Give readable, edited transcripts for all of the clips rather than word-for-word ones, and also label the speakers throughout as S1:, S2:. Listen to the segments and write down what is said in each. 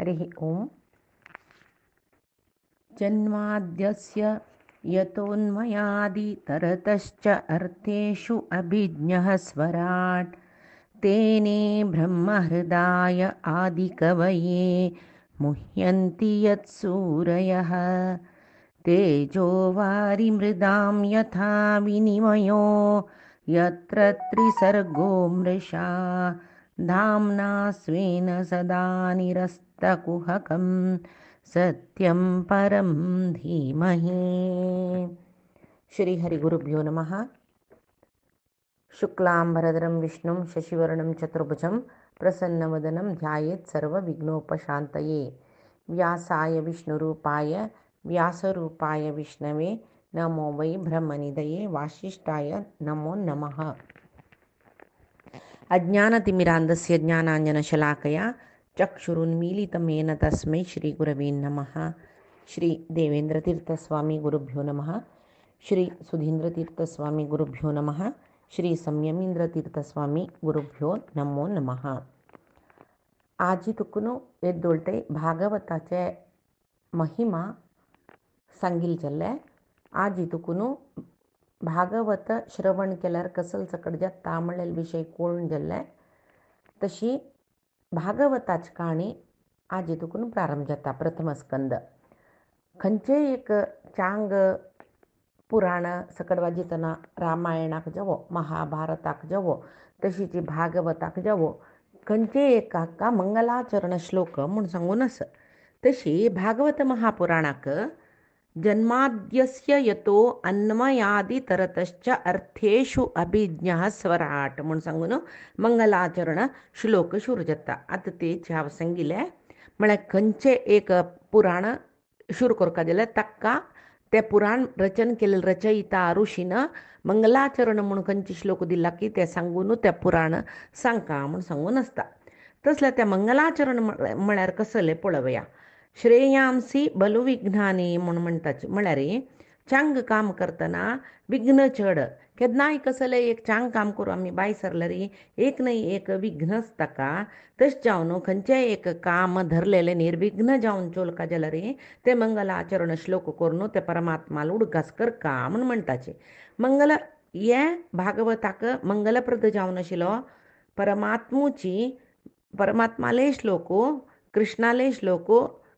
S1: हरिः ओम्। जन्माद्यस्य यतोऽन्वयादितरतश्च अर्थेषु अभिज्ञः स्वराट् तेने ब्रह्महृदाय आदिकवये मुह्यन्ति यत्सूरयः तेजो वारिमृदां यथा विनिमयो यत्र त्रिसर्गो मृषा धाम्ना स्वेन सदा निरस्तकुहकं सत्यं परं धीमहि। श्रीहरिगुरुभ्यो नमः। शुक्लांबरधरं विष्णुं शशिवर्णं चतुर्भुजं प्रसन्नवदनं ध्यायेत् सर्वविघ्नोपशान्तये। व्यासाय विष्णुरूपाय व्यासरूपाय विष्णवे नमो वै ब्रह्मनिधये वासिष्ठाय नमो नमः। अज्ञानतिमिरान्धस्य ज्ञानाञ्जनशलाकया चक्षुरुन्मीलितं येन तस्मै श्रीगुरवे नमः। श्री देवेंद्रतीर्थस्वामी गुरुभ्यो नमः। श्री सुधींद्रतीर्थस्वामी गुरुभ्यो नमः. श्री संयमींद्रतीर्थस्वामी गुरुभ्यो नमो नमः. आजी तुकुनो एद्दोल्टे भागवताचे महिमा सांगिल जाल्ले. आजी तुकुनो भागवत श्रवण केल्यार कसल सकट जाता म्हणलेले विशय कळून जाल्ले. तशी भागवताची काणी आजी तुकुन प्रारंभ जाता. प्रथम स्कंद खंयचे एक चांग पुराण सकट वाजितना रामायणाक जावो महाभारताक जावो तशीची भागवताक जावो खंयचे एक हाका मंगलाचरण श्लोक म्हूण सांगून आसा. तशी भागवत महापुराणाक जन्माद्यस्य यतो अन्वयादितरतश्च अर्थेषु अभिज्ञः स्वराट म्हूण सांगून मंगलाचरण श्लोक सुरू जाता. आतां तेचे हांव सांगिल्लें म्हळ्यार खंयचे एक पुराण सुरू करता जाल्यार ताका तें पुराण रचन केलें रचयिता ऋषीन मंगलाचरण म्हूण खंयचे श्लोक दिला की तें सांगून तें पुराण सांगता म्हूण सांगून आसता. तसलें तें मंगलाचरण म्हळ्यार कसलें पळोवया. श्रेयांसी बलुविघ्नानी म्हूण म्हणटाचे म्हळ्यार चांग काम करतना विघ्न चड. केन्नाय कसलें एक चांग काम करूं आमी बाय सरल्यार एक न्हय एक विघ्नच ताका. तशें जावन खंयचेय एक काम धरलेलें निर्विघ्न जावन चलता जाल्यार तें मंगलाचरण श्लोक करून तें परमात्माल उडगास करता म्हूण म्हणटाचे. मंगल हें भागवताक मंगलप्रद जावन आशिल्लो परमात्माले श्लोक कृष्णाले श्लोक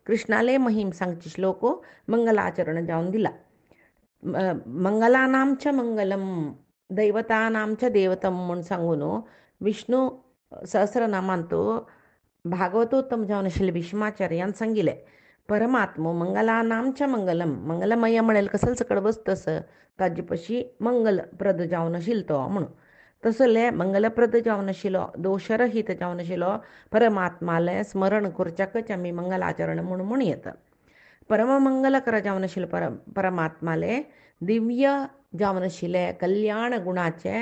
S1: कृष्णाले महिम सांगचे श्लोक मंगलाचरण जावन दिला. मंगलानां च मंगलम दैवतानां च देवतम म्हूण सांगून विष्णू सहस्रनामांत भागवतोत्तम जावन आशिल्ले भीष्माचार्यान सांगिल्लें परमात्मो मंगलानां च मंगलम. मंगलमय म्हळ्यार कसल सकट वस्त आसा ताजे पशी मंगलप्रद जावन आशिल्लो तो म्हणून. तसले मंगलप्रद जावन आशिल्लो दोशरहीत जावन आशिल्लो परमात्माले स्मरण करच्याकच आमी मंगलाचरण म्हणून म्हणयत. परममंगलकर जावन आशिल्ले परमात्माले दिव्य जावन आशिल्ले कल्याण गुणाचे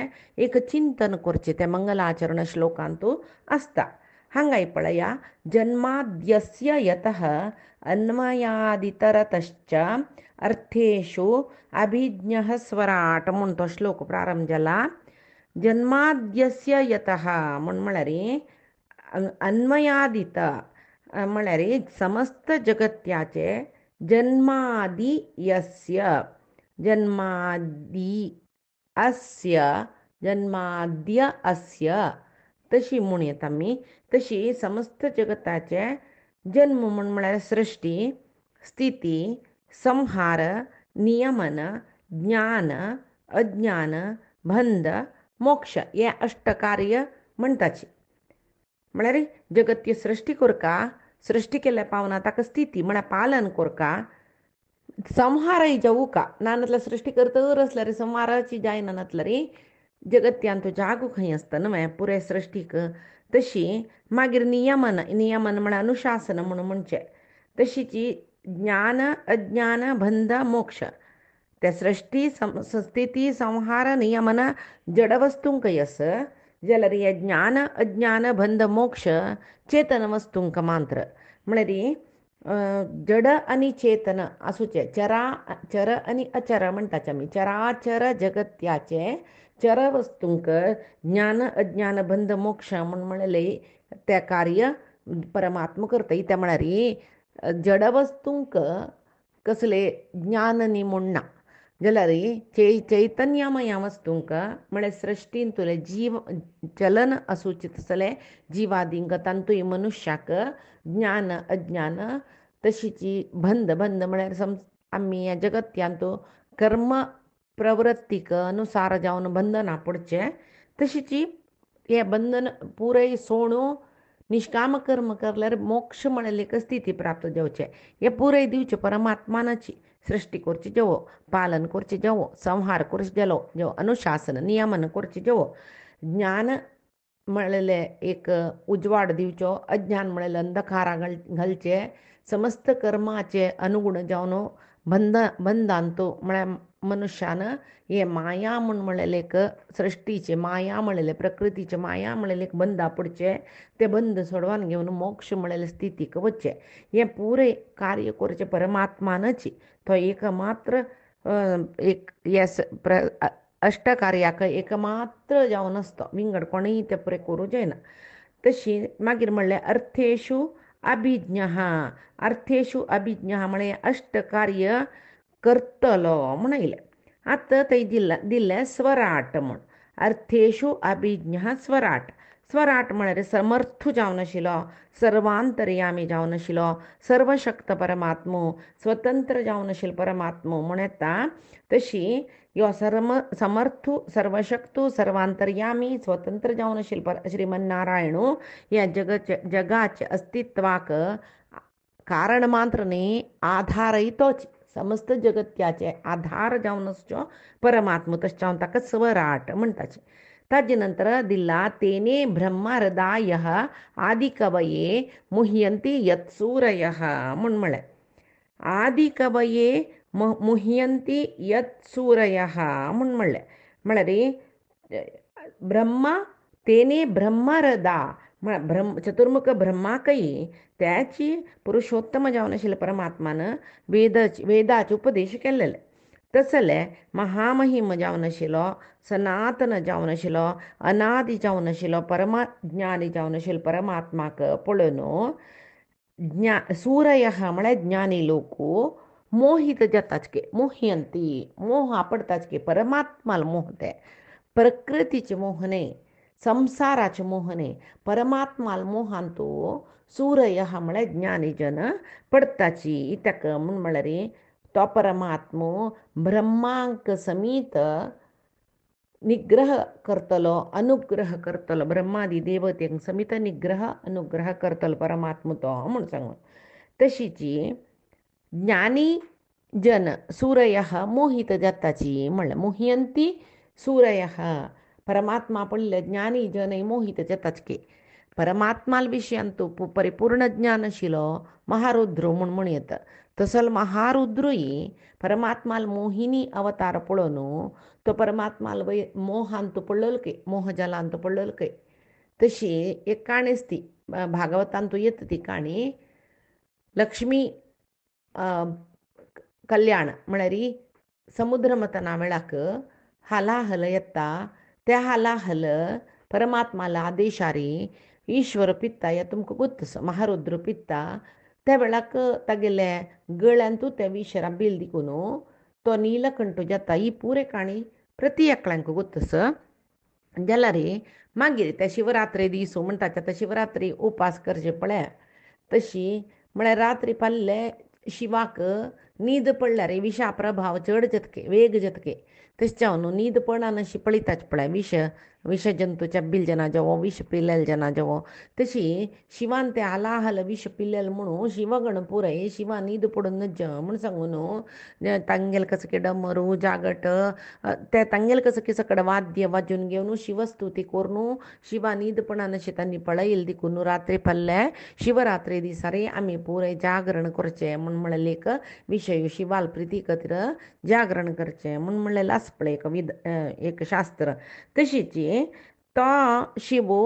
S1: एक चिंतन करचें तें मंगलाचरण श्लोकांत आसता. हांगाय पळया जन्माद्यस्य यतः अन्वयादितरतश्च अर्थेषु अभिज्ञः स्वराट म्हूण तो श्लोक प्रारंभ जाला. जन्माद्यस्य यतः म्हळ्यार अन्वयादित म्हळ्यार समस्त जगत्याचे जन्मादि यस्य जन्मादि अस्य जन्माद्य अस्य तशी म्हणयत आमी. तशी समस्त जगताचे जन्म म्हळ्यार सृष्टी स्थिती संहार नियमन ज्ञान अज्ञान बंध मोक्ष हे अष्टकार्य म्हणटाचे. म्हळ्यार जगत्य सृष्टी करता सृष्टी केल्या पावना ताका स्थिती म्हळ्यार पालन करता संहारय जावूं का नानतल्या सृष्टी करतर आसल्यार संहाराची जायना नातल्यार जगत्यांत जागू खंय आसता न्हय पुरे सृश्टीक. तशी मागीर नियमन म्हळ्यार अनुशासन म्हणून म्हणचें. तशीची ज्ञान अज्ञान बंध मोक्ष त्या सृष्टी स्थिती संहार नियमन जडवस्तूंकय आसा जाल्यार हे ज्ञान अज्ञान बंध मोक्ष चेतन वस्तूंक मात्र. म्हळ्यार जड आनी चेतन आसूचे चर आनी अचर म्हणटाचे आमी. चराचर जगत्याचे चर वस्तूंक ज्ञान अज्ञान बंध मोक्ष म्हूण म्हणलें तें कार्य परमात्मा करता त्या म्हळ्यार जड वस्तूंक कसले ज्ञान निमुण्णा जाल्यार चैतन्यमया वस्तूंक म्हळ्यार सृश्टीन तुले जीव चलन असूचित असले जिवादींक तांतूय मनुष्याक ज्ञान अज्ञान तशीची बंध म्हळ्यार आम्ही या जगत्यांत कर्म प्रवृत्तीक अनुसार जावन बंधना पडचे तशीची हे बंधन पुरय सोडून निष्काम कर्म करल्यार मोक्ष म्हळ्यार एक स्थिती प्राप्त जावचे हे पुरय दिवचे परमात्मानाची सृष्टी करची जेवो पालन करचे जेवो संहार करचे जेवो अनुशासन नियमन करचे जेवो ज्ञान म्हळेले एक उजवाड दिवचो अज्ञान म्हळेले अंधकारा घालचे समस्त कर्माचे अनुगुण जावन बंधांतो म्हळ्यार मनुष्यान हे माया म्हणलेले एक सृष्टीचे माया म्हणलेले प्रकृतीचे माया म्हणलेले एक बंदा पडचे ते बंद सोडवान घेवन मोक्ष म्हणलेले स्थितीक वचचे हे पुरे कार्य करचे परमात्मानची तो एकमात्र एक येस अष्टकार्याक एकमात्र जावन आसता विंगड कोणीय ते पुरे करूं जायना तशी मागीर म्हणलें अर्थेषु अभिज्ञ म्हळ्यार अष्टकार्य करतलो म्हण येयलें आतां थंय दिल्लें स्वराट म्हूण अर्थेषु अभिज्ञ स्वराट म्हळ्यार समर्थ जावन आशिल्लो सर्वांतर्यामी जावन आशिल्लो सर्वशक्त परमात्मो स्वतंत्र जावन आशिल्लो परमात्मो म्हण येता तशी ह्यो समर्थ सर्वशक्तो सर्वांतर्यामी स्वतंत्र जावन आशिल्लो श्रीमन्नारायणू ह्या जगाच्या अस्तित्वाक कारण मात्र न्ही आधारय तोच समस्त जगत्याचे आधार जावन आसच्यो परमात्मो तशें जावन ताका स्वराट म्हणटाचे ताजे नंतर दिला तेने ब्रह्महृदाय आदिकवये मुह्यंती यत्सूरयः म्हळ्यार आदिकवये मुह्यंती यत्सूरयः म्हळ्यार ब्रह्मा तेने ब्रह्महृदा चतुर्मुख ब्रह्माकय त्याची पुरुषोत्तम जावन आशिल्ले परमात्मान वेदाचे उपदेश केल्लेले तसले महामहिम जावन आशिल्लो सनातन जावन आशिल्लो अनादि जावन आशिल्लो परमज्ञानी जावन आशिल्लो परमात्माक पळोवन सूरयः म्हळ्यार ज्ञानी लोक मोहित जाताच के मोह्यंती मोह आपडताच के परमात्माल मोहते प्रकृतीचे मोहने संसाराचे मोहने परमात्माल मोहांतू सूरयः म्हळ्यार ज्ञानी जन पडताची इतक म्हळ्यार तो परमात्मो ब्रह्मांक समीत निग्रह करतलो अनुग्रह करतलो ब्रह्मादी देवतेक समीत निग्रह अनुग्रह करतलो परमात्मो तो म्हूण सांगून तशीची ज्ञानी जन सूरयः मोहित जाताची म्हळ्यार मोह्यंती सूरयः परमात्मा पडले ज्ञानी जनय मोहित जाताच के परमात्माल विशयांतू परिपूर्ण ज्ञान आशिल्लो महारुद्र म्हूण येता तसल महारुद्रूय परमात्माल मोहिनी अवतार पळोवन तो परमात्माल मोहांत पडलेलो के मोहजलांत पडलेलो के तशी एक काणी ती भागवतांतू येता ती काणी लक्ष्मी कल्याण म्हळ्यार समुद्र मथना वेळाक हालाहल येता त्या हालाहल परमात्माला आदेशारी ईश्वर पित्ता या तुमकां गुत्तस महारुद्र पित्ता त्या वेळाक तागेले गळ्यांतू त्या विशरा बिल दिकून तो नीलकंठ जाता ही पुरे काणी प्रति एकल्यांक गुत्तस जाल्यार मागीर त्या शिवरात्रे दीस म्हणटा त्या शिवरात्री उपास करचे पळय तशी म्हळ्यार रात्री पाल्ले शिवाक न्हीद पडल्यार विशा प्रभाव चड जतके वेग जतके तशें जावन न्हीद पडना अशी पळयताच पळय विष जंतूच्या बिल जना जावो विष पिल्लेल जना जावो तशी शिवान ते हालाहल विष पिल्लेल म्हणून शिवगण पुरय शिवा न्हीद पडून नज म्हूण सांगून तांगेल कसके डमरू जागट ते तांगेल कसके सकड वाद्य वाजून घेवन शिवस्तुती करून शिवा न्हीद पडना अशें तांणी पळयल दिकून रात्री पल्ले शिवरात्री दिसारी आमी पुरय जागरण करचें म्हूण म्हणलें एक विशय शिवाल प्रिती खातीर जागरण करचें म्हूण म्हणलेलें आसा पळय एक शास्त्र तशीची तो शिवो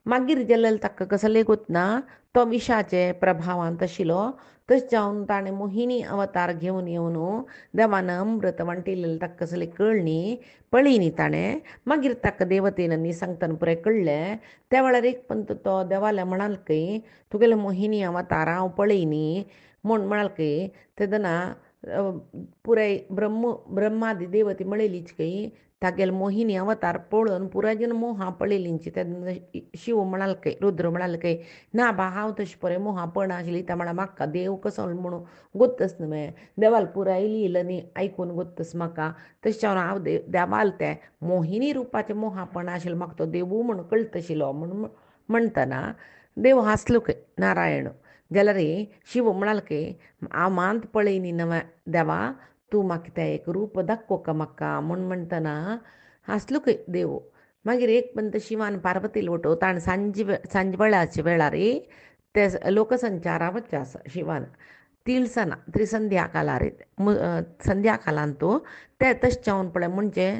S1: मागीर गेलेले ताका कसले गोत ना तो विशाचे प्रभावांत आशिल्लो. तशें जावन ताणें मोहिनी अवतार घेवन येवन देवान अमृत वांटिल्लें ताका कसले कळ्ळी पळय न्ही ताणें. मागीर ताका देवतेन न्ही सांगतना पुराय कळ्ळें. त्या वेळार एक पंत तो देवाले म्हणाल की तुगेले मोहिनी अवतार हांव पळय न्ही म्हूण म्हणाल की तेदना पुराय ब्रह्मादी देवती म्हळेलीच की तागेले मोहिनी अवतार पळोवन पुरायजन मोहा पळयलींची. तेन्ना शिव म्हणाल की रुद्र म्हणाल की ना बा हांव तशें पळय मोहा पळनाशिल्ली त्या म्हळ्यार म्हाका देव कसो म्हणून गोत्तस न्ही मगे देवाल पुराय लिहिलं न्ही आयकून गोत्तस म्हाका. तशें हांव देवाल ते मोहिनी रुपाचे मोहा पळनाशिल्लो म्हाका तो देवू म्हूण कळटशिल्लो म्हणून म्हणटना देव हांसलो की नारायण. जाल्यार शिव म्हणाल की हांव मात पळय न्ही नव्या देवा तूं म्हाका तें एक रूप दाखोव का म्हाका म्हूण म्हणटना हांसलो की देव. मागीर एक पंत शिवान पार्वतीला वटो ताणें सांजे वेळाचे वेळार ते लोकसंचारा वच्चा शिवान तिळसना त्रिसंध्या कालार संध्या कालांत ते तशें जावन पळय म्हणजे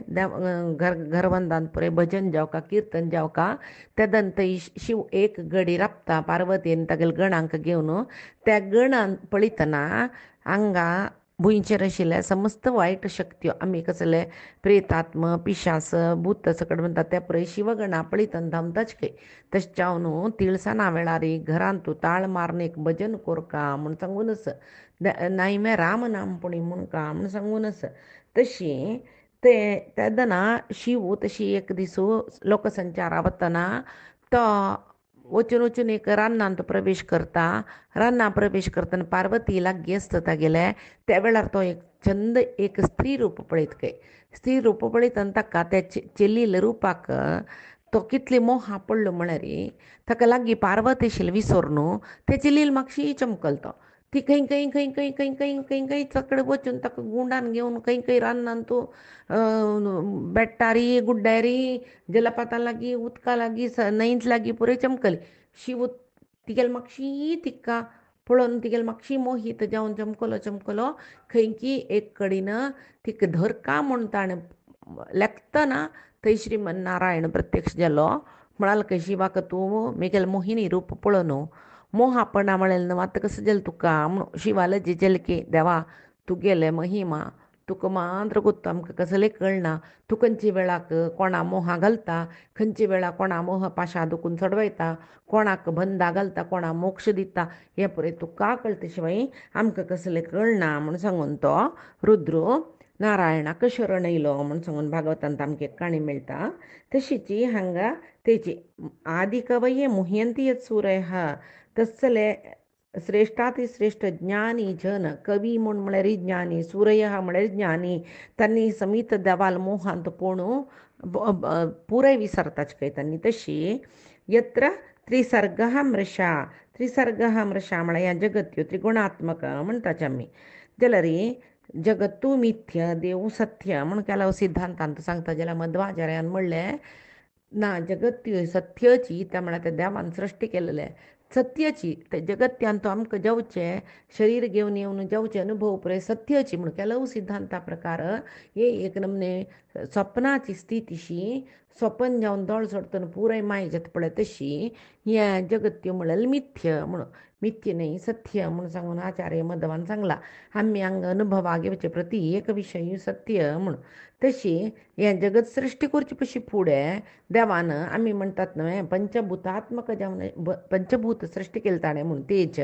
S1: घरवंदांत पळय भजन जावका किर्तन जावका तेदन थंय शिव एक गडी राबता पार्वतीन तागेले गणांक घेवन. त्या गणान पळयतना हांगा भुंयचेर आशिल्ले समस्त वायट शक्त्यो आमी कसले प्रेतात्म पिशास भूत सकट म्हणटा ते पळय शिवगणा पळयतना धांवताच खंय. तशें जावन तिळसना वेळार घरांत ताळ मारून एक भजन कोरका म्हूण सांगूनच नायम्या राम नाम पुणी म्हणका म्हूण सांगूनच तशी ते तेदना शिव तशी एक दीस लोकसंचारा वतना तो वचून एक रानांत प्रवेश करता. रानां प्रवेश करतना पार्वती लागीं आसता तागेले त्या वेळार तो एक चंद एक स्त्री रूप पळयत खंय. स्त्री रूप पळयतना ताका त्या चेल्लीले रुपाक तो कितले मोहा पडलो म्हळ्यार ताका लागीं पार्वती आशिल्लो विसरून ते चेल्लील मातशी चमकल तो. ती खंय खंय खंय खंय खंय खंय खंय खंय तकडे वचून ताका गुंडान घेवन खंय खंय रानांत तूं बेट्टारी गुड्ड्यारी जलपाता लागीं उदका लागीं न्हंयत लागीं पुराय चमकली. शिव तिगेले मातशी तिका पळोवन तिगेले मातशी मोहीत जावन चमकलो खंयची एक कडेन तिका धरका म्हूण ताणें लेखतना थंय श्रीमन प्रत्यक्ष जालो. म्हणाल की शिवाक तूं म्हगेलें मोहिनी रूप पळोवन मोहा पडना म्हळें न्हू आतां कसं जालें तुका म्हूण शिवाले जेले की देवा तुगेले महिमा तुका मात्र गोत्तो आमकां कसलें कळना. तूं खंयचे वेळाक कोणा मोहा घालता खंयचे वेळाक कोणा मोह पाशा दुखून सोडवयता कोणाक बंदा घालता कोणा मोक्ष दिता हें पळय तुका कळटा शिवाय आमकां कसलें कळना म्हूण सांगून तो रुद्र नारायणाक शरण येयलो म्हूण सांगून भागवतांत आमकां एक काणी मेळटा. तशीच हांगा तेची आदि कवये मुह्यंती यत् सूरयः तस्सले श्रेष्ठातिश्रेष्ठ ज्ञानी जन कवी म्हळ्यार ज्ञानी सूरय म्हळ्यार ज्ञानी तांणी समीत देवाल मोहांत पळोवन पुराय विसरताच खंय तांणी. तशी यत्र त्रिसर्गः मृषा म्हळ्यार ह्या जगत ह्यो त्रिगुणात्मक म्हणटाच आमी. जाल्यार जगतू मिथ्य देव सत्य म्हूण केलो सिद्धांतांत सांगता. जाल्यार मध्वाचार्यान म्हणलें ना जगत सत्यची त्या म्हळ्यार त्या देवान सृश्टी केलेलें सत्यची ते जगत्यान तो आमकां जेवचें शरीर घेवन येवन जेवचें अनुभव पळय सत्यची म्हूण केलो सिद्धांता प्रकार हे एक नमने स्वप्नाची स्थितीशी स्वपन जावन दोळ सोडटना पुराय माय जाता पळय तशी हें जगत्यो म्हळ्यार मिथ्य म्हणून मिथ्य न्ही सत्य म्हूण सांगून आचार्य मध्वान सांगला. आमी हांगा अनुभवाक घेवचे प्रती एक विशय सत्य म्हणून. तशी हें जगत सृश्टी करचे पशी फुडें देवान आमी म्हणटात न्हय पंचभुतात्मक जावन पंचभूत सृश्टी केली ताणें म्हणून तेज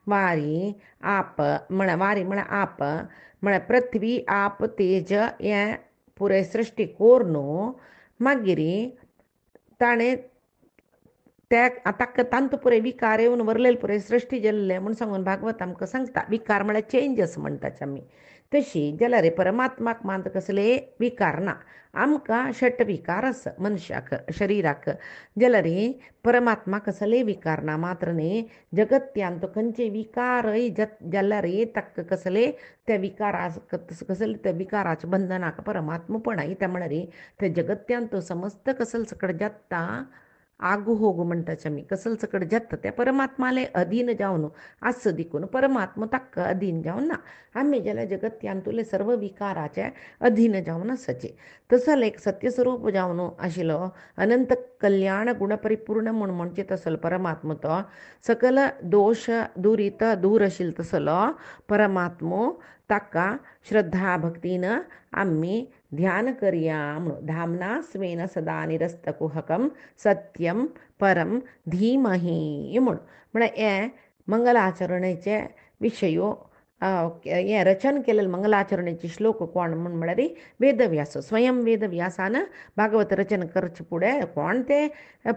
S1: वारी आप म्हळ्यार वारी म्हळ्यार आप म्हळ्यार पृथ्वी आप तेज हें पुराय सृश्टी कोरून मागीर ताणें ताका तांत पुराय विकार येवन वरलेले पुराय सृश्टी जाल्लें म्हूण सांगून भागवत आमकां सांगता. विकार म्हळ्यार चेंजस म्हणटाच आमी. तशी जाल्यार परमात्माक मात कसले विकार ना. आमकां षट विकार आसा मनशाक शरिराक जाल्यार परमात्मा कसले विकार ना. मात्र न्ही जगत्यान तो खंयचे विकारय जाल्यार ताका कसले त्या विकारा कसले त्या विकाराच्या बंधनाक परमात्मा पण त्या म्हळ्यार त्या जगत्यान तो समस्त कसल सकट जाता ಆಗು ಹೋಗು म्हणटाचे कसल सकट जत्त त्या परमात्माले अधीन जावन असं दिकून परमात्मा तक्क अधीन जावन ना आम्ही ज्याला जगत्यांतुले सर्व विकाराचे अधीन जावन असचे तसल एक सत्यस्वरूप जावन आशिल्लो अनंत कल्याण गुणपरिपूर्ण म्हणून म्हणजे तसल परमात्मा तो सकल दोष दुरीत दूर आशिल्लो तसलो परमात्मो ताका श्रद्धा भक्तीनं आम्ही ध्यान करूया म्हणून धामना स्वेन सदा निरस्तकुहकम सत्यम परम धीमही म्हणून म्हणजे हे मंगलाचरणेचे विशयो हे रचन केलेलं मंगलाचरणेचे श्लोक कोण म्हणून म्हळ्यार वेदव्यास स्वयं वेदव्यासान भागवत रचन करचे पुढे कोण ते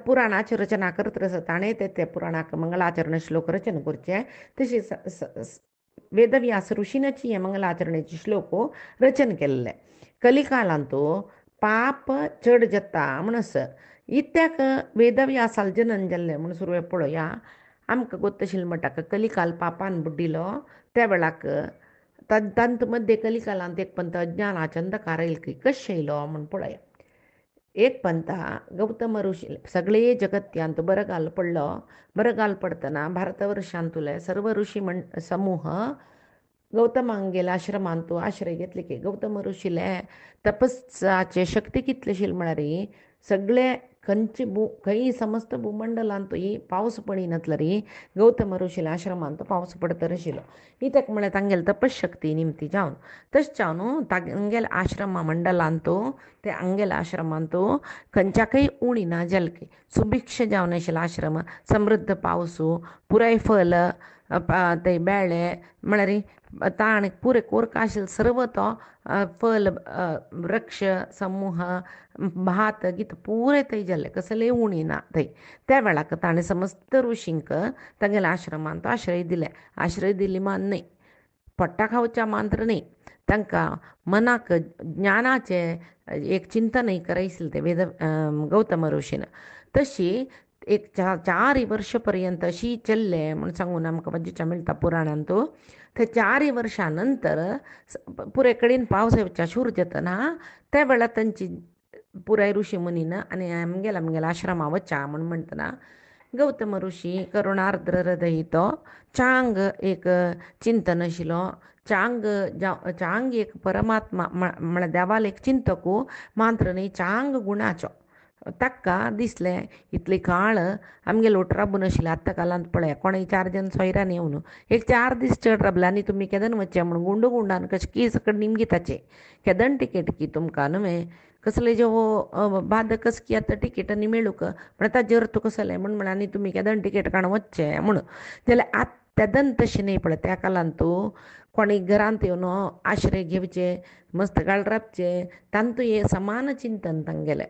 S1: पुराणाची रचना करत आसा ताणें ते पुराणाक मंगलाचरण श्लोक रचन करचे तशी वेदव्यास ऋषीनची हे मंगलाचरणेचे श्लोक रचन केल्ले कलिकालांतू पाप चड जाता म्हणस इत्याक वेदव्यासाल जनन जाल्ले म्हणून सुरवें पळोवया आमकां गोत आशिल्लें म्हणटा कलिकाल पापान बुड्डिलो त्या वेळाक तांत मध्ये कलिकालांत एक पंत अज्ञानाचे अंधकार येयलो की कशें येयलो म्हूण पळोवया एक पंता गौतम ऋषी सगळे जगत्यांत बरगाल पडलो बरगाल पडतना भारतवर्षांतुले सर्व ऋषी समूह गौतमांक गेला आश्रमांत आश्रय घेतले की गौतम ऋषीले तपस्साचे शक्ती कितले आशिल्ले म्हळ्यार सगळे खंयचे खंय समस्त भूमंडलांतूय पावस पडिनातलो रे गौतम ऋषीले आश्रमांत पावस पडतर आशिल्लो कित्याक म्हळ्यार तांगेली तपशक्ती निमती जावन तशें जावन तांगेल्या आश्रमा मंडलांत ते आंगेल्या आश्रमांत खंयच्याकय उणी ना जाल्की सुभिक्ष जावन आशिल्लो आश्रम समृद्ध पावस पुराय फल ते बेळे म्हळ्यार ताण पुरे कोरका आशिल्लो सर्व तो फल वृक्ष समूह भात गीत पुरे थंय जाल्ले कसलेय उणी ना थंय त्या वेळाक ताणें समस्त ऋषींक तांगेल्या आश्रमांत आश्रय दिली मान न्हय पट्टा खावच्या मात्र न्हय तांकां मनाक ज्ञानाचे एक चिंतनय करायसलें ते वेद गौतम ऋषीन तशी एक 4 वर्ष पर्यंत अशी चल्ले म्हूण सांगून आमकां मजेच्या मेळटा पुराणांत ते 4 वर्सां नंतर पुरे कडेन पावस येवच्या शूर जातना त्या वेळार तांची पुराय ऋषी मुनीन आनी आमगेल्या आश्रमा वचा म्हूण म्हणटना गौतम ऋषी करुणार्द्र हृदयी तो चांग एक चिंतन आशिल्लो चांग एक परमात्मा म्हळ्यार देवाल एक चिंतकू मात्र न्ही चांग गुणाचो ताका दिसलें इतले काळ आमगे लोट राबून आशिल्ले आत्तां कालांत पळय कोणय 4 जन सोयऱ्यान येवन एक 4 दीस चड राबला आनी तुमी केदन वचचे म्हणून गुंडान कशें की सकट निमगी ताचे केदन टिकेट की तुमकां न्हय कसले जे बाद कस की आतां टिकेट आनी मेळूक म्हण ताजेर तुका कसलें म्हण आनी तुमी केदन टिकेट काडून वचचें म्हणून जाल्यार तेदन तशें न्हय पळय त्या कालांत कोणी घरांत येवन आश्रय घेवचे मस्तकाळ राबचे तांतूय समान चिंतन तांगेलें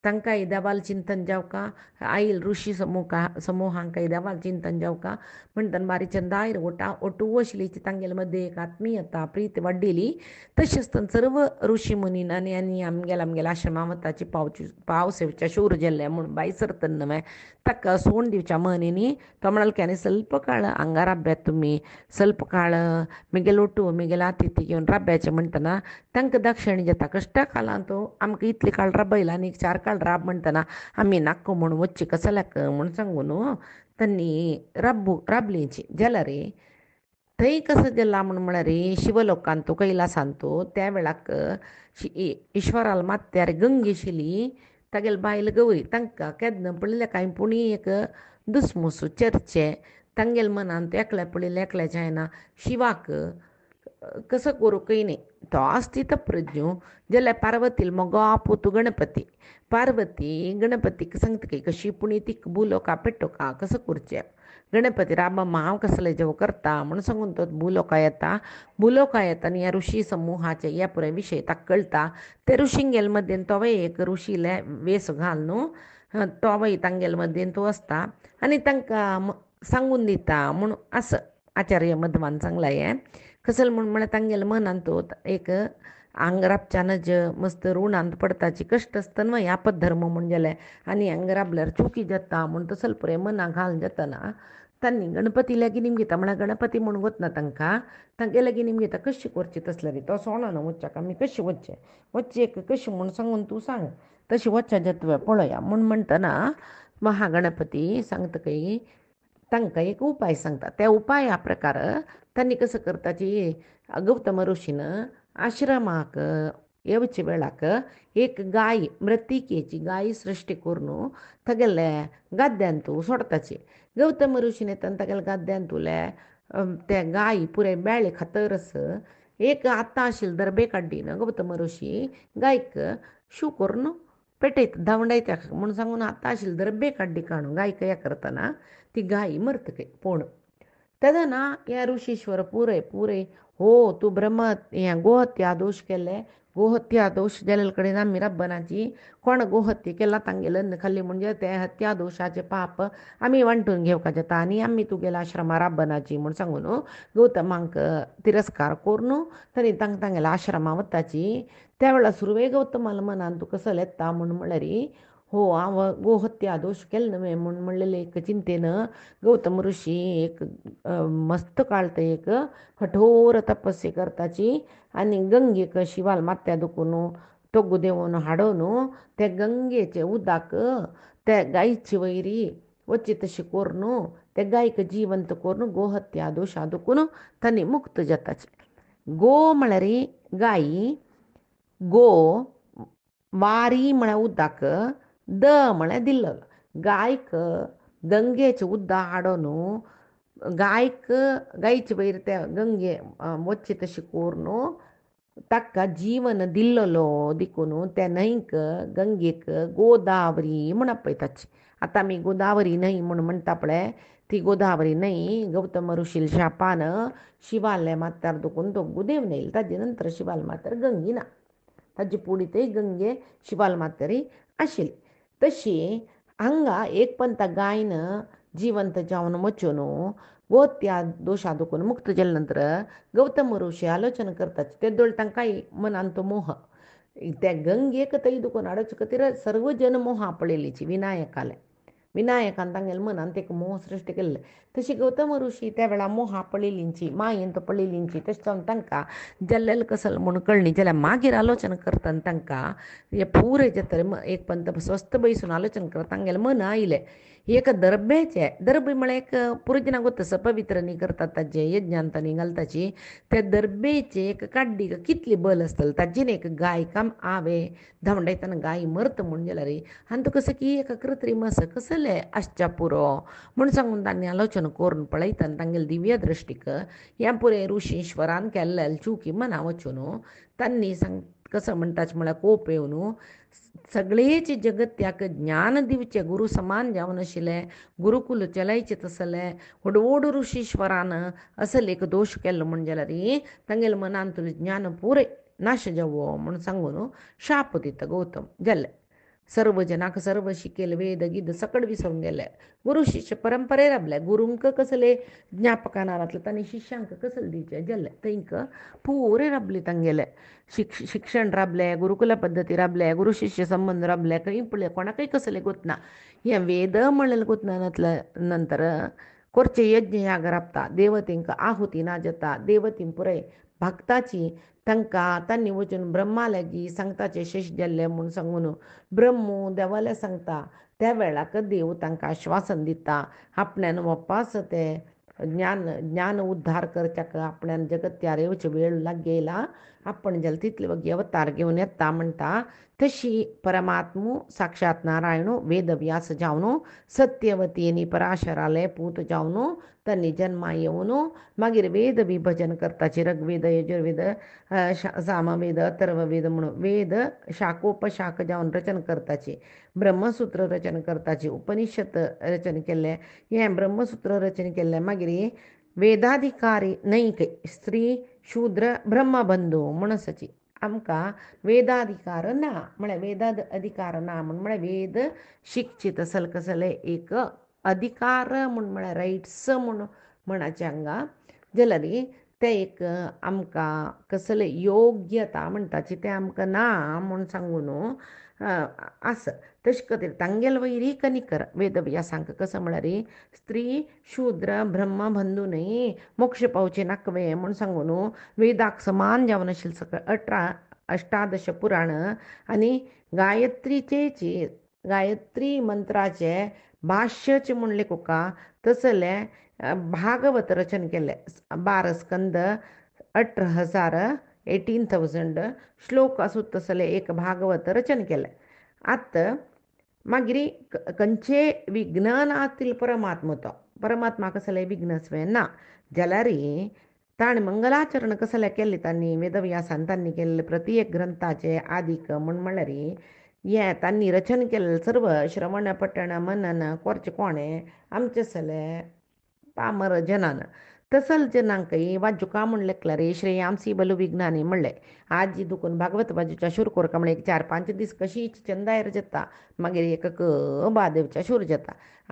S1: तांकांय देवाल चिंतन जावका आयल ऋषी समूहांकाय देवाल चिंतन जावका म्हणटन बारीच्यान दायर ओटू आशिल्ली तांगेले मदें एक आत्मीयता प्रीत वाडलेली तशेंच सर्व ऋषी मुनीन आनी आमगेल्या आश्रमा वताची पावस येवच्या शूर जाल्ले म्हूण बाई सरतन न्हय ताका सोण दिवच्या मनींनी तो म्हणाल की आनी ಸ್ವಲ್ಪ काळ हांगा राब्यात तुमी ಸ್ವಲ್ಪ काळ मिगेल ओटू मिगेल आतिथी घेवन राब्याचें म्हणटना तांकां दक्षिणी जाता कश्टा कालांत आमकां इतले काळ राबयला आनी 4 काळ राब म्हणटना आमी नाका म्हूण वच्ची कसल्याक म्हूण सांगून तांणी राबलींची जाल्यार थंय कसं गेला म्हळ्यार शिवलोकांत कैलासांत त्या वेळाक ईश्वराल मात्यार गंगे आशिल्ली तागेल बायल गौरी तांकां केन्ना पळयलें काय पुणी एक दुसमुस चर्चे तांगेल मनांत एकल्या पळयलें एकल्याचें जायना शिवाक कसं करूंकय न्ही तो आस्तित प्रज्ञू जाल्यार पार्वती मोगो आपूत गणपती पार्वती गणपतीक सांगता कशी पुणी तीक भुलोका पेटोका कसं करचें गणपती राबा हांव कसलें जेव करता म्हूण सांगून तो भुलोका येता आनी ह्या ऋषी समूहाचे ह्या पुराय विशय ताका कळटा ते ऋषींगेल मदेन तोवय एक ऋषीले वेस घाल न्हू तोवय तांगेल मदेन तो आसता आनी तांकां सांगून दिता म्हूण आस आचार्य मध्वान सांगला हें कसले म्हळ्यार तांगेल्या मनांत एक आंग राबच्यानच मस्त ऋणांत पडताची कश्ट आसता न्हय आपत धर्म म्हूण जालें आनी हांग राबल्यार चुकी जाता म्हूण तसले पुरे मनाक घाल जातना तांणी गणपती लागीं निमगेता म्हळ्यार गणपती म्हूण वतना तांगे लागीं निमगेता कशें करचें तसलें रे तो सोणो न्हू वच्चाक आमी कशें वच्चें एक कशें म्हूण सांगून तूं सांग तशें वच्चें तुवें पळोवया म्हूण म्हणटना महागणपती सांगतं काही तांकां एक उपाय सांगतात. त्या उपाया प्रकार त्यांनी कसं करताची गौतम ऋषीनं आश्रमाक येवचे वेळाक एक गाय मृत्तिकेची गाय सृष्टी करून तगेले गद्द्यांतू सोडताची. गौतम ऋषीने तगेले गद्द्यांतुले ते गाय पुरे बेळे खातरस एक आत्ता आशिल्लो दर्बे काड्डीन गौतम ऋषी गायक शू करून पेटयत धांवडायत्या म्हणून सांगून आत्ता आशिल्लो दर्बे काड्डी काणू गायक या करतना ती गाय मरतके पूण तेदना हे ऋषीश्वर पुरे पुरे हो तू ब्रह्म हे गोहत्या दोश केले गोहत्या दोश जालेल कडेन आमी राब्बनाची कोण गोहत्या केला तांगेले अन्न खाल्ली म्हणजे ते हत्या दोशाचे पाप आमी वांटून घेवका जाता आनी आमी तुगेल्या आश्रमा राब्बनाची म्हूण सांगून गौतमांक तिरस्कार करून तरी तांगेल्या आश्रमा वताची. त्या वेळा सुरवे गौतमाला मनान तू कसं येता म्हणून म्हणल्यार हो हांव गोहत्या दोश केले न्हय म्हणून म्हणलेले एक चिंतेन गौतम ऋषी एक मस्त काळत एक कठोर तपस्या करताची आनी गंगेक शिवाल माथ्या दुखून तोग्गू देवून हाडून ते गंगेचे उदक त्या गायचे वयरी वच्चे तशें करून ते गायक जिवंत करून गोहत्या दोशा दुखून तांणी मुक्त जाताचे. गो म्हळ्यार गाय, गो वारी म्हळ्यार उदक, द म्हळ्यार दिल्लो. गायक गंगेचे उदक हाडून गायक गायचे वयर ते गंगे वच्चे तशें करून ताका जीवन दिल्लो देखून त्या न्हंयक गंगेक गोदावरी म्हण आपयताची. आतां आमी गोदावरी न्हंय म्हूण म्हणटा पळय ती गोदावरी न्हंय गौतम ऋषी शापान शिवाले माथ्यार दुखून दोग्गू देव येयले. ताजे नंतर शिवाल माथ्यार गंगी ना. ताजे पुढे ते गंगे शिवाल माथ्यारी आशिल्ली. तशी हांगा एक पंत गायन जिवंत जावन वचून गोहत्या दोशा दुखून मुक्त जाले नंतर गौतम ऋषी आलोचना करतात. ते दोळ तांकांय मनान तो मोह त्या गंगेक थंय दुखून हाडचे खातीर सर्व जन मोहा पळयलीची विनायकाले. विनायकान तांगेले मनान ते मोह सृश्टी केल्ले. तशी गौतम ऋषी त्या वेळा मोहा पळयलींची मायेंत पळयलींची तशें जावन तांकां जल्लेल कसल म्हूण कळ्ळी जाल्यार मागीर आलोचना करतना तांकां हे पुरे जातरे एक पंत स्वस्थ बसून आलोचना करता तांगेले मन आयलें एक दर्बेचे दर्बे म्हळ्यार एक पुरुजना गोतस पवित्र न्ही करतात ताजे यज्ञांत न्ही घालताची त्या दर्बेचे एक काड्डीक कितली बल आसतली ताजेर एक गाय काम आवे धांवडायतना गाय मरत म्हूण जाल्यार आनी तुका कसं की एक कृत्रीम असं कसले आसच्या पुरो म्हूण सांगून तांणी आलोचना करून पळयतना तांगेले दिव्य दृश्टीक ह्या पुरे ऋषीश्वरान केल्ले चुकी मना वचून तांणी कसं म्हणटाच म्हळ्यार कोप येवन सगळेच जगत्याक ज्ञान दिवचे गुरु समान जावन आशिल्ले गुरुकुल चलायचे तसले व्हड ऋषीश्वरान असले एक दोश केल्लो म्हण जाल्यार तांगेले मनान तुजें ज्ञान पुरे नाश जावो म्हूण सांगून शाप दिता गौतम जाल्ले. सर्व जनाक सर्व शिकेल वेद गीत सकड विसरून गेले. गुरु शिष्य परंपरे राबले. गुरूंक कसले ज्ञापकान रातले तांणी शिष्यांक कसले दिवचे जाल्ले थंयक पुरे राबले तांगेले शिक्षण राबले गुरुकुला पद्दती राबले गुरु शिष्य संबंध राबले खंय पळय कोणाकय कसले गोतना हे वेद म्हणलेले गोतना नंतर करचे यज्ञ याग राबता देवतींक आहुती ना जाता देवतीं पुराय भक्ताची तांकां तांणी वचून ब्रह्मा लागीं सांगताचे शेश जाल्ले म्हूण सांगून ब्रह्मू देवाले सांगता त्या वेळाक देव तांकां आश्वासन दिता आपण्यान वापस ते ज्ञान उद्धार करच्याक आपण्यान जगत्यार येवचे वेळ लागेला आपण जाल्यार तितले वगी अवतार घेवन येता म्हणटा. तशी परमात्मू साक्षात नारायणू वेदव्यास जावन सत्यवतीनी पराशराले पूत जावन तांणी जन्मा येवन मागीर वेद विभजन करताचे ऋग्वेद यजुर्वेद सामवेद अथर्ववेद म्हणून वेद शाकोपशाख जावन रचन करताचे ब्रह्मसूत्र रचन करताचे उपनिषद रचन केल्ले हे ब्रह्मसूत्र रचन केल्ले मागीर वेदाधिकारी न्हय स्त्री शूद्र ब्रह्मबंधू म्हूण आसाची. आमकां वेदाधिकार ना म्हळ्यार वेदाद अधिकार ना म्हळ्यार वेद शिक्षीत आसल कसले एक अधिकार म्हूण म्हळ्यार रायट्स म्हूण म्हणाचे हांगा जाल्यार ते एक आमकां कसले योग्यता म्हणटाची ते आमकां ना म्हूण सांगून आसा. तशे खातीर तांगेले वयरी कनिकर वेदव्यासांक कसो म्हळ्यार स्त्री शूद्र ब्रह्मबंधू न्हय मोक्ष पावचे नाकवे म्हूण सांगून वेदाक समान जावन आशिल्ले सकयल अष्टादश पुराण आनी गायत्री मंत्राचे भाष्यचे म्हणले कोका तसले भागवत रचन केले 12 स्कंद 18,000 18,000 श्लोक असू तसले एक भागवत रचन केले. आत मागिरी कंचे विज्ञानातील परमात्मा तो परमात्मा कसले विघ्नस्वे ना जाल्यारी ताणें मंगलाचरण कसले केले तांणी वेदव्यासान तांणी केले प्रत्येक ग्रंथाचे आदिक म्हणल्यार हे तांणी रचन केलें सर्व श्रवण पठण मनन कोरचे कोणे आमचे सले पामर जनान तसल जनांकय वाजुका म्हणले क्लरे श्रेयांसी बलू विज्ञानी म्हणले आजी दुखून भागवत बाजूच्या शूर कोरका म्हणले 4-5 दीस कशी चंदायर जाता मागीर एक बादेवच्या शूर जाता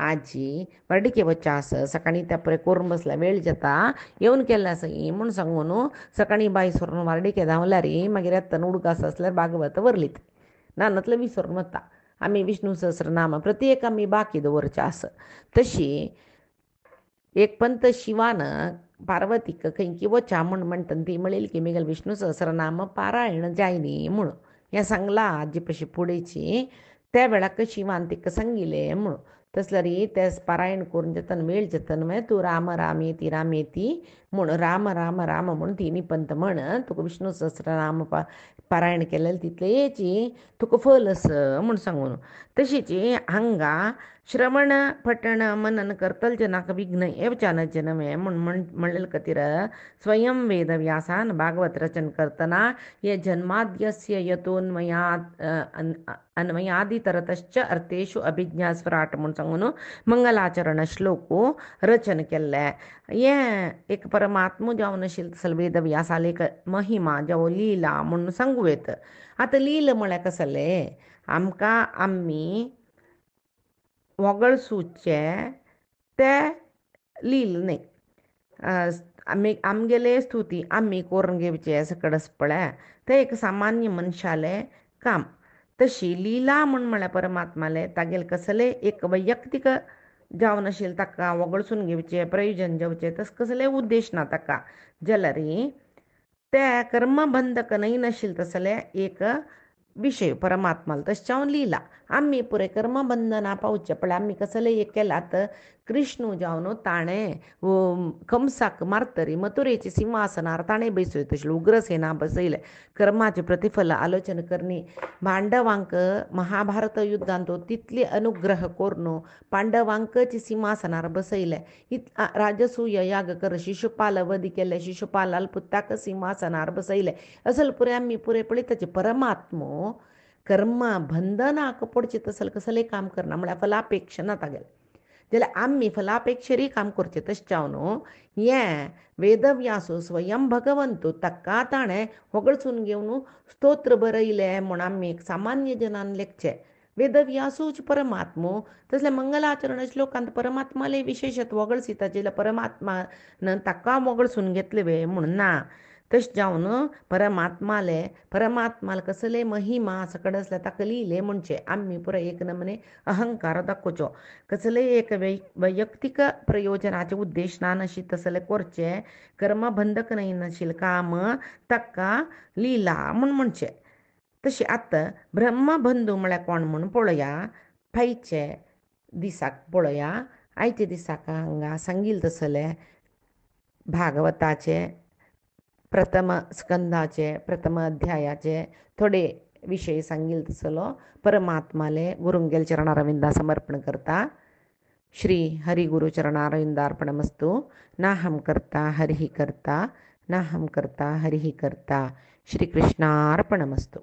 S1: आजी वर्डिके वच्चा आस सकाळी त्या परे करून बसला वेळ जाता येवन केल्ले आसा म्हूण सांगून सकाळी बाय सोरून वार्डिके धांवल्यार मागीर येतना उडकास असल्यार भागवत वरलीत नानतले विसरून वता आमी विष्णू सहस्रनाम प्रत्येक आमी बाकी दवरचे आस. तशी एक पंत शिवान पार्वतीक खंयची वचा म्हणटा ती म्हणली की मेगल विष्णू सहस्रनाम पारायण जायनी म्हणून हें सांगला आजी पशी फुडेची त्या वेळाक शिवान तिका सांगिले म्हणून तसल्यार ते पारायण करून जेतना वेळ जेतना मागीर तूं राम राम येती म्हूण राम राम राम म्हणून तिनी पंत म्हण तुका विष्णू सहस्रनाम पारायण केलें तितले येची तुका फल आस म्हूण सांगून. तशीच हांगा श्रवण पठण मनन करतल जनाक विघ्न एवचान जनमे म्हणलें खातीर स्वयं वेद व्यासान भागवत रचन करतना हे जन्माद्यस्य यतोन्मयात् अन्वयादितरतश्च अर्थेषु अभिज्ञा स्वराट म्हूण सांगून मंगलाचरण श्लोक रचन केल्ले. हे एक परमात्मा जावन आशिल्लो तसलो वेद व्यासाले एक महिमा जावं लीला म्हणून सांगू येता. आतां लील म्हळ्यार कसले आमकां आमी वगळसूचे ते लील न्ही आमगेले स्तुती आमी करून घेवचे सकड पळय ते एक सामान्य मनशाले काम. तशी लीला म्हळ्यार परमात्माले तागेले कसले एक वैयक्तीक जावन आशिल्ले ताका वगळसून घेवचे प्रयोजन जावचे तस कसले उद्देश ना ताका जाल्यार ते कर्मबंधक न्हय नाशिल्ले तसले एक विषय परमात्माला तशें लीला आमी पुरे कर्मबंधना पावचे पण आमी कसले एक केलात कृष्ण जावन ताणें कंसाक मारतरी मथुरेची सिंहासनार ताणें बसयत तशें उग्रसेना बसयले कर्माचे प्रतिफल आलोचना करणी पांडवांक महाभारत युद्धांत तितली अनुग्रह करून पांडवांकची सिंहासनार बसयले राजसूय याग कर शिशुपाल वध केले शिशुपालाल पुत्ताक सिंहासनार बसयले असल पुरे आमी पुरे पळयताचे परमात्मो कर्म बंधनाक पडचे तसल कसले काम करना म्हळ्यार फलापेक्षा ना तागेले जाल्यार आमी फलापेक्षेरी काम करचें तशें जावन हें वेदव्यासो स्वयं भगवंतू ताका ताणें वगळसून घेवन स्तोत्र बरयले म्हूण आमी एक सामान्य जनान लेखचे वेदव्यासूच परमात्मो तसले मंगलाचरण श्लोकांत परमात्माले विशेषत्व वगळसिता जाल्यार परमात्मान ताका वगळसून घेतले वे म्हणून ना तशें जावन परमात्माले कसले महिमा सकड आसल्या ताका लिहिले म्हणचे आमी पुराय एक नमने अहंकार दाखोवचो कसले एक वैयक्तीक प्रयोजनाचे उद्देश ना नाशी तसले करचे कर्मबंधक न्हय नाशिल्ले काम ताका लिला म्हणचे. तशें आतां ब्रह्मबंधू म्हळ्यार कोण म्हूण पळोवया फायचे दिसाक पळोवया आयचे दिसाक हांगा सांगिल्ले तसले भागवताचे प्रथम स्कंदाचे प्रथम अध्यायाचे थोडे विशय सांगिल्ले तसलो परमात्माले गुरुंगेल चरणारविंदा समर्पण करता. श्री हरिगुरु चरणारविंदार्पणमस्तु. नाहं कर्ता हरिः कर्ता नाहं कर्ता हरिः कर्ता. श्री कृष्णार्पणमस्तु.